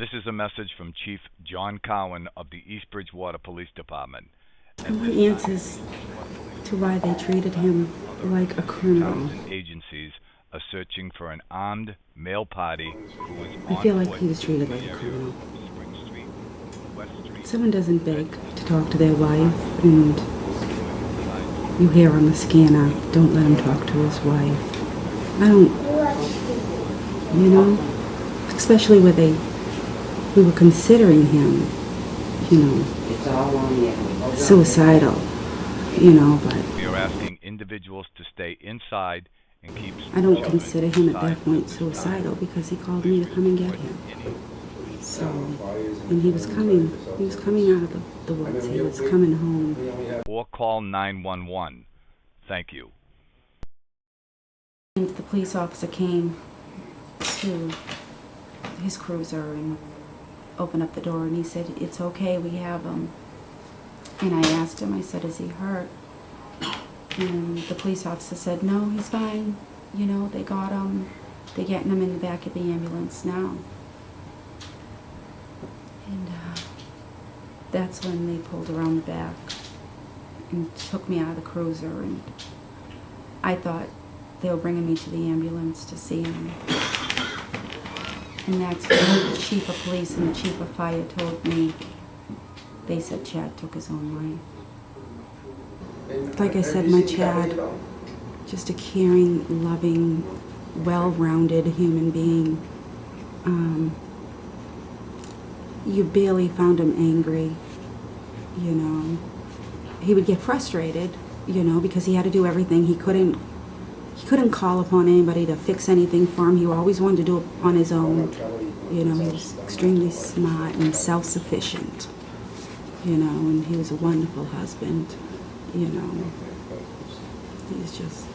This is a message from Chief John Cowan of the East Bridgewater Police Department. I want answers to why they treated him like a criminal. Agencies are searching for an armed male party who was I feel like he was treated like a criminal. Spring Street, West Street. Someone doesn't beg to talk to their wife, and you hear on the scanner, don't let him talk to his wife. I don't, especially where we were considering him, suicidal, but We are asking individuals to stay inside and keep. I don't consider him at that point suicidal because he called me to come and get him. So, and he was coming out of the woods. He was coming home. Or call 911. Thank you. And the police officer came to his cruiser and opened up the door, and he said, "It's okay, we have him." And I asked him, I said, "Is he hurt?" And the police officer said, "No, he's fine. They got him. They're getting him in the back of the ambulance now." And that's when they pulled around the back and took me out of the cruiser, and I thought they were bringing me to the ambulance to see him. And that's when the chief of police and the chief of fire told me, they said Chad took his own life. Like I said, my Chad, just a caring, loving, well-rounded human being. You barely found him angry, He would get frustrated, because he had to do everything. He couldn't call upon anybody to fix anything for him. He always wanted to do it on his own. He was extremely smart and self-sufficient, and he was a wonderful husband, He's just...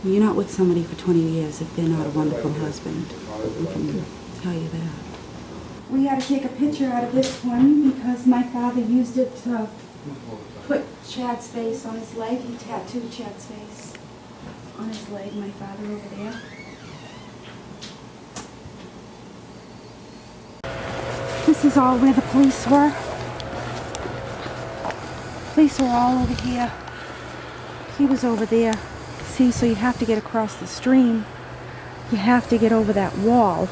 You're not with somebody for 20 years if they're not a wonderful husband. I can tell you that. We had to take a picture out of this one because my father used it to put Chad's face on his leg. He tattooed Chad's face on his leg, my father over there. This is all where the police were. Police were all over here. He was over there. See, so you have to get across the stream. You have to get over that wall.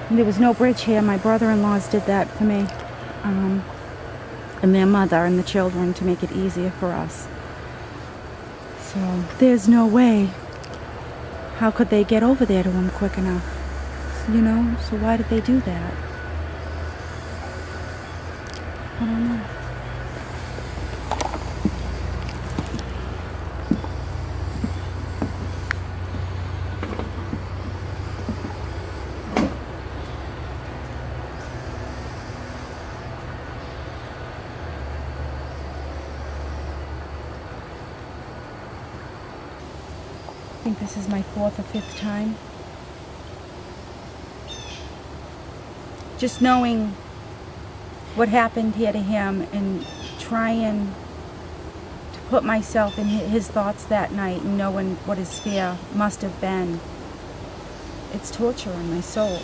And there was no bridge here. My brother-in-laws did that for me. And their mother and the children to make it easier for us. So there's no way. How could they get over there to him quick enough? So why did they do that? I don't know. I think this is my 4th or 5th time. Just knowing what happened here to him and trying to put myself in his thoughts that night and knowing what his fear must have been. It's torture on my soul,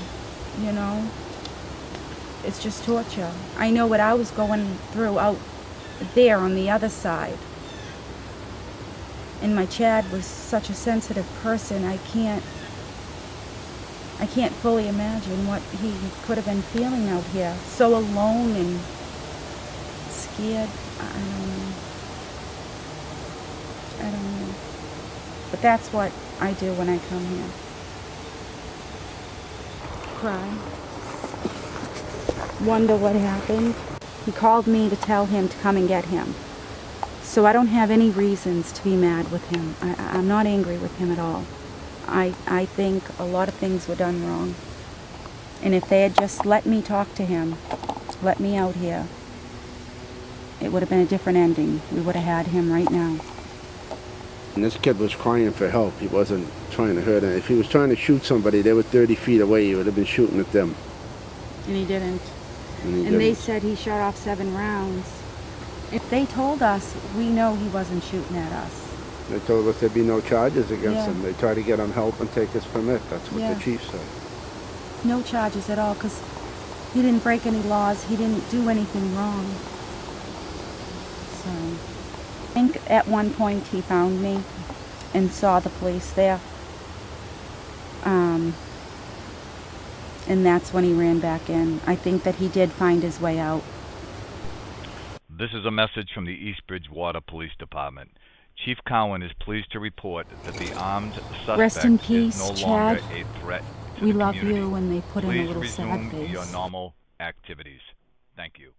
It's just torture. I know what I was going through out there on the other side. And my Chad was such a sensitive person, I can't fully imagine what he could have been feeling out here. So alone and scared. I don't know. But that's what I do when I come here. Cry. Wonder what happened. He called me to tell him to come and get him. So I don't have any reasons to be mad with him. I'm not angry with him at all. I think a lot of things were done wrong. And if they had just let me talk to him, let me out here, it would have been a different ending. We would have had him right now. And this kid was crying for help. He wasn't trying to hurt him. If he was trying to shoot somebody, they were 30 feet away, he would have been shooting at them. And he didn't. And they said he shot off 7 rounds. If they told us, we know he wasn't shooting at us. They told us there'd be no charges against him. They tried to get him help and take his permit. That's what the chief said. no charges at all, because he didn't break any laws. He didn't do anything wrong. So, I think at one point he found me and saw the police there. And that's when he ran back in. I think that he did find his way out. This is a message from the Eastbridge Water Police Department. Chief Cowan is pleased to report that the armed suspect Rest in is peace, no longer Chad. a threat to We the love community. you, and they put in a Please little sad resume face. your normal activities. Thank you.